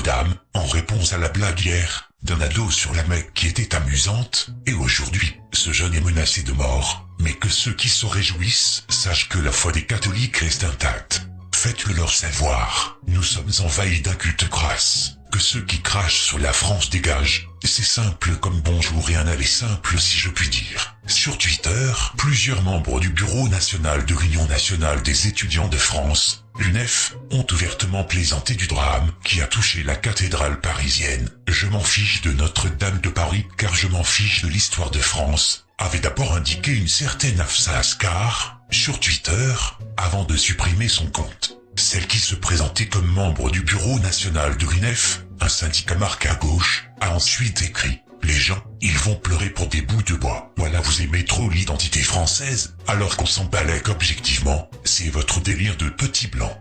Notre-Dame, en réponse à la blague hier d'un ado sur la Mecque qui était amusante, et aujourd'hui, ce jeune est menacé de mort. Mais que ceux qui se réjouissent sachent que la foi des catholiques reste intacte. Faites-le leur savoir. Nous sommes envahis d'un culte crasse. Que ceux qui crachent sur la France dégagent. C'est simple comme bonjour et un aller simple si je puis dire. Sur Twitter, plusieurs membres du Bureau national de l'Union nationale des étudiants de France, l'UNEF, ont ouvertement plaisanté du drame qui a touché la cathédrale parisienne. Je m'en fiche de Notre-Dame de Paris car je m'en fiche de l'histoire de France, avait d'abord indiqué une certaine Afsa Ascar sur Twitter avant de supprimer son compte. Celle qui se présentait comme membre du Bureau national de l'UNEF, un syndicat marqué à gauche, a ensuite écrit « Les gens, ils vont pleurer pour des bouts de bois. Voilà, vous aimez trop l'identité française, alors qu'on s'en balèque objectivement, c'est votre délire de petit blanc. »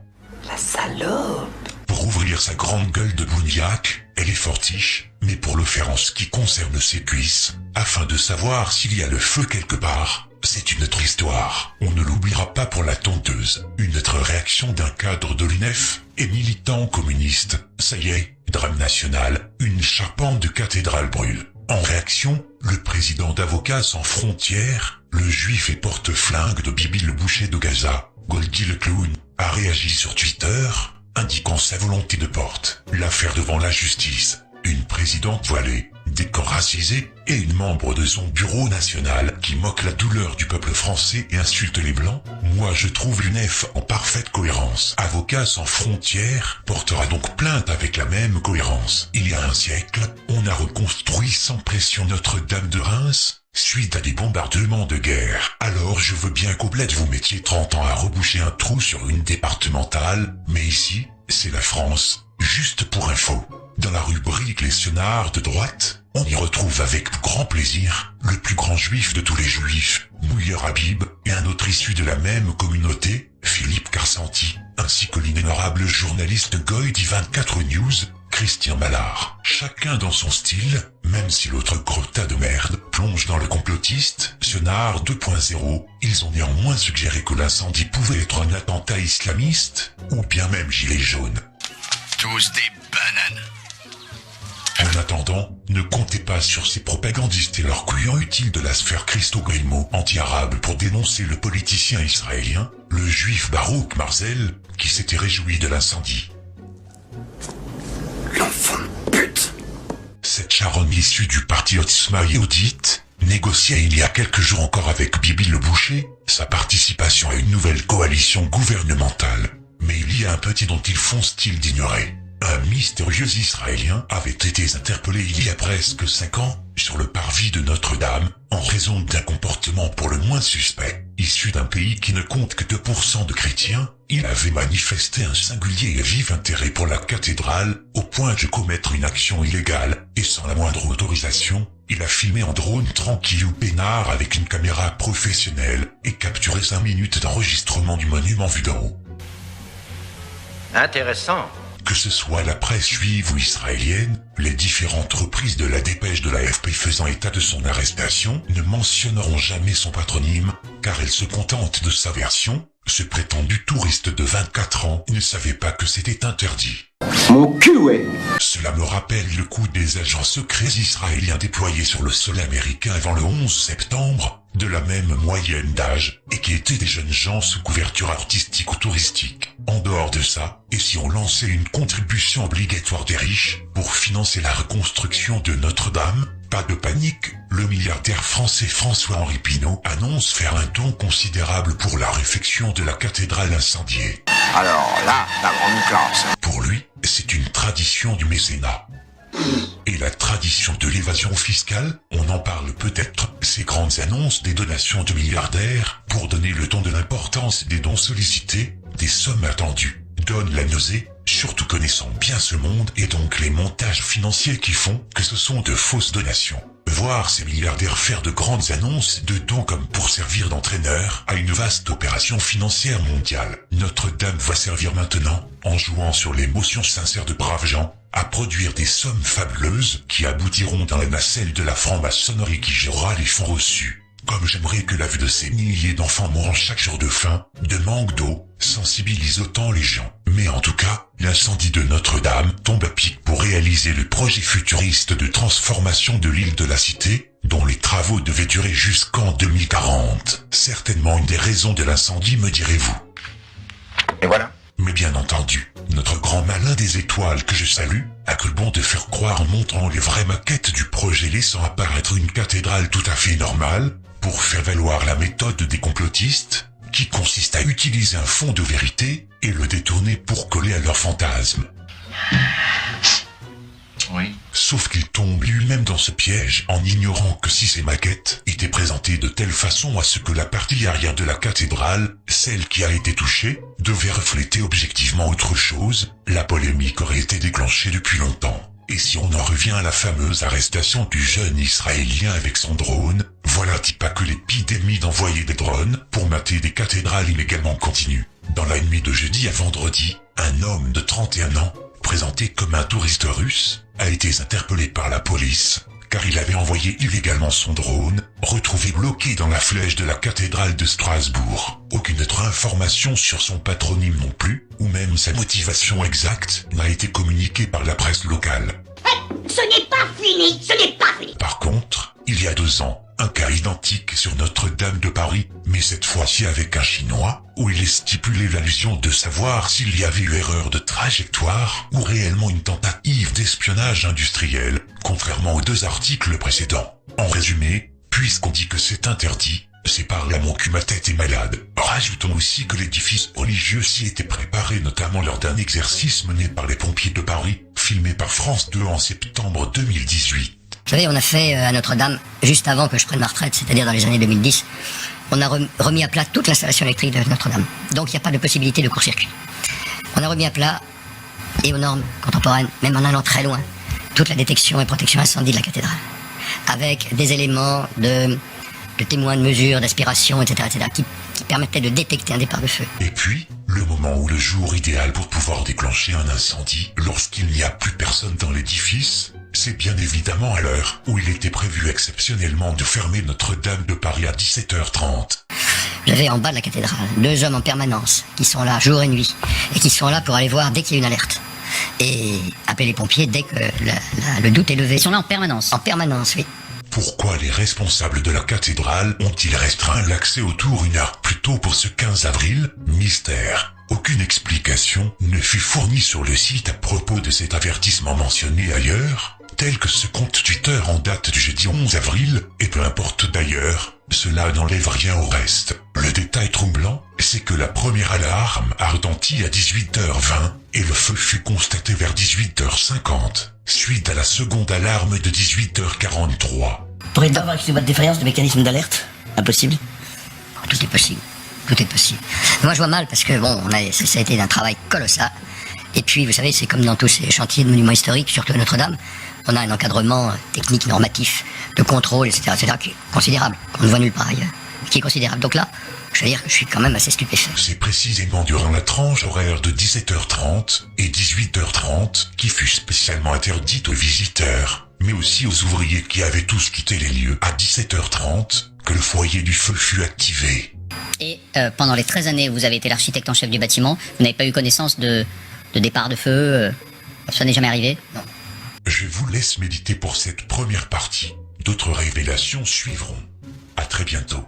La salope! Pour ouvrir sa grande gueule de bougnac, elle est fortiche, mais pour le faire en ce qui concerne ses cuisses, afin de savoir s'il y a le feu quelque part, c'est une autre histoire. On ne l'oubliera pas pour la tonteuse. Une autre réaction d'un cadre de l'UNEF et militant communiste. Ça y est, drame national, une charpente de cathédrale brûle. En réaction, le président d'Avocats sans frontières, le juif et porte-flingue de Bibi le boucher de Gaza, Goldie le clown, a réagi sur Twitter, indiquant sa volonté de porter l'affaire devant la justice. Une présidente voilée, décor racisé, et une membre de son bureau national qui moque la douleur du peuple français et insulte les blancs. Moi je trouve l'UNEF en parfaite cohérence. Avocats sans frontières portera donc plainte avec la même cohérence. Il y a un siècle, on a reconstruit sans pression Notre-Dame de Reims, suite à des bombardements de guerre. Alors je veux bien qu'au bled vous mettiez 30 ans à reboucher un trou sur une départementale, mais ici, c'est la France. Juste pour info. Dans la rubrique Les Sionards de droite, on y retrouve avec grand plaisir le plus grand juif de tous les juifs, Mouyer Habib, et un autre issu de la même communauté, Philippe Carsanti, ainsi que l'inénarrable journaliste Goy d'I24 News, Christian Mallard. Chacun dans son style, même si l'autre gros tas de merde plonge dans le complotiste, Sionard 2.0, ils ont néanmoins suggéré que l'incendie pouvait être un attentat islamiste, ou bien même gilet jaune. Tous des bananes. En attendant, ne comptez pas sur ces propagandistes et leurs couillons utiles de la sphère christo-grémo anti-arabe pour dénoncer le politicien israélien, le juif Baruch Marzel, qui s'était réjoui de l'incendie. L'enfant de pute! Cette charogne issue du parti Otzma Yehudit négociait il y a quelques jours encore avec Bibi le boucher sa participation à une nouvelle coalition gouvernementale. Mais il y a un petit dont ils font style d'ignorer. Un mystérieux Israélien avait été interpellé il y a presque 5 ans sur le parvis de Notre-Dame en raison d'un comportement pour le moins suspect. Issu d'un pays qui ne compte que 2% de chrétiens, il avait manifesté un singulier et vif intérêt pour la cathédrale au point de commettre une action illégale et sans la moindre autorisation. Il a filmé en drone tranquillou peinard avec une caméra professionnelle et capturé 5 minutes d'enregistrement du monument vu d'en haut. Intéressant. Que ce soit la presse juive ou israélienne, les différentes reprises de la dépêche de l'AFP faisant état de son arrestation ne mentionneront jamais son patronyme, car elle se contente de sa version. Ce prétendu touriste de 24 ans ne savait pas que c'était interdit. Mon cul, ouais! Cela me rappelle le coup des agents secrets israéliens déployés sur le sol américain avant le 11 septembre, de la même moyenne d'âge, et qui étaient des jeunes gens sous couverture artistique ou touristique. En dehors de ça, et si on lançait une contribution obligatoire des riches pour financer la reconstruction de Notre-Dame, pas de panique, le milliardaire français François-Henri Pinault annonce faire un don considérable pour la réfection de la cathédrale incendiée. Alors là, la grande classe. Pour lui, c'est une tradition du mécénat. Et la tradition de l'évasion fiscale, on en parle peut-être, ces grandes annonces des donations de milliardaires pour donner le ton de l'importance des dons sollicités, des sommes attendues, donnent la nausée, surtout connaissant bien ce monde et donc les montages financiers qui font que ce sont de fausses donations. Voir ces milliardaires faire de grandes annonces de dons comme pour servir d'entraîneur à une vaste opération financière mondiale. Notre-Dame va servir maintenant, en jouant sur l'émotion sincère de braves gens, à produire des sommes fabuleuses qui aboutiront dans la nacelle de la franc-maçonnerie qui gérera les fonds reçus. Comme j'aimerais que la vue de ces milliers d'enfants mourant chaque jour de faim, de manque d'eau, sensibilise autant les gens. Mais en tout cas, l'incendie de Notre-Dame tombe à pic pour réaliser le projet futuriste de transformation de l'île de la Cité, dont les travaux devaient durer jusqu'en 2040. Certainement une des raisons de l'incendie, me direz-vous. Et voilà. Mais bien entendu, notre grand malin des étoiles que je salue, a cru bon de faire croire en montrant les vraies maquettes du projet laissant apparaître une cathédrale tout à fait normale, pour faire valoir la méthode des complotistes, qui consiste à utiliser un fond de vérité et le détourner pour coller à leur fantasme. Oui. Sauf qu'il tombe lui-même dans ce piège en ignorant que si ces maquettes étaient présentées de telle façon à ce que la partie arrière de la cathédrale, celle qui a été touchée, devait refléter objectivement autre chose, la polémique aurait été déclenchée depuis longtemps. Et si on en revient à la fameuse arrestation du jeune Israélien avec son drone, voilà-t-il pas que l'épidémie d'envoyer des drones pour mater des cathédrales illégalement continue. Dans la nuit de jeudi à vendredi, un homme de 31 ans, présenté comme un touriste russe, a été interpellé par la police, car il avait envoyé illégalement son drone, retrouvé bloqué dans la flèche de la cathédrale de Strasbourg. Aucune autre information sur son patronyme non plus, ou même sa motivation exacte, n'a été communiquée par la presse locale. Ce n'est pas fini, ce n'est pas fini. Par contre, il y a 2 ans, un cas identique sur Notre-Dame de Paris, mais cette fois-ci avec un Chinois, où il est stipulé l'allusion de savoir s'il y avait eu erreur de trajectoire ou réellement une tentative d'espionnage industriel, contrairement aux 2 articles précédents. En résumé, puisqu'on dit que c'est interdit, c'est par là mon cul ma tête est malade. Rajoutons aussi que l'édifice religieux s'y était préparé notamment lors d'un exercice mené par les pompiers de Paris, filmé par France 2 en septembre 2018. Vous savez, on a fait à Notre-Dame, juste avant que je prenne ma retraite, c'est-à-dire dans les années 2010, on a remis à plat toute l'installation électrique de Notre-Dame. Donc il n'y a pas de possibilité de court-circuit. On a remis à plat, et aux normes contemporaines, même en allant très loin, toute la détection et protection incendie de la cathédrale. Avec des éléments de témoins de mesure, d'aspiration, etc., qui permettaient de détecter un départ de feu. Et puis, le moment ou le jour idéal pour pouvoir déclencher un incendie, lorsqu'il n'y a plus personne dans l'édifice, c'est bien évidemment à l'heure où il était prévu exceptionnellement de fermer Notre-Dame de Paris à 17h30. Vous avez en bas de la cathédrale 2 hommes en permanence, qui sont là jour et nuit, et qui sont là pour aller voir dès qu'il y a une alerte. Et appeler les pompiers dès que le doute est levé. Ils sont là en permanence. En permanence, oui. Pourquoi les responsables de la cathédrale ont-ils restreint l'accès aux tours 1 heure plus tôt pour ce 15 avril? Mystère. Aucune explication ne fut fournie sur le site à propos de cet avertissement mentionné ailleurs, tel que ce compte Twitter en date du jeudi 11 avril, et peu importe d'ailleurs, cela n'enlève rien au reste. Le détail troublant, c'est que la première alarme a retenti à 18h20 et le feu fut constaté vers 18h50, suite à la seconde alarme de 18h43. Pourrait avoir une boîte défaillance de mécanisme d'alerte? Impossible. Tout est possible. Tout est possible. Moi, je vois mal parce que, bon, ça a été un travail colossal. Et puis, vous savez, c'est comme dans tous ces chantiers de monuments historiques, surtout à Notre-Dame, on a un encadrement technique, normatif, de contrôle, etc., qui est considérable, qu'on ne voit nulle part ailleurs, qui est considérable. Donc là, je veux dire que je suis quand même assez stupéfait. C'est précisément durant la tranche horaire de 17h30 et 18h30 qui fut spécialement interdite aux visiteurs, mais aussi aux ouvriers qui avaient tous quitté les lieux à 17h30 que le foyer du feu fut activé. Et pendant les 13 années où vous avez été l'architecte en chef du bâtiment, vous n'avez pas eu connaissance de départ de feu ça n'est jamais arrivé? Non. Je vous laisse méditer pour cette première partie. D'autres révélations suivront. À très bientôt.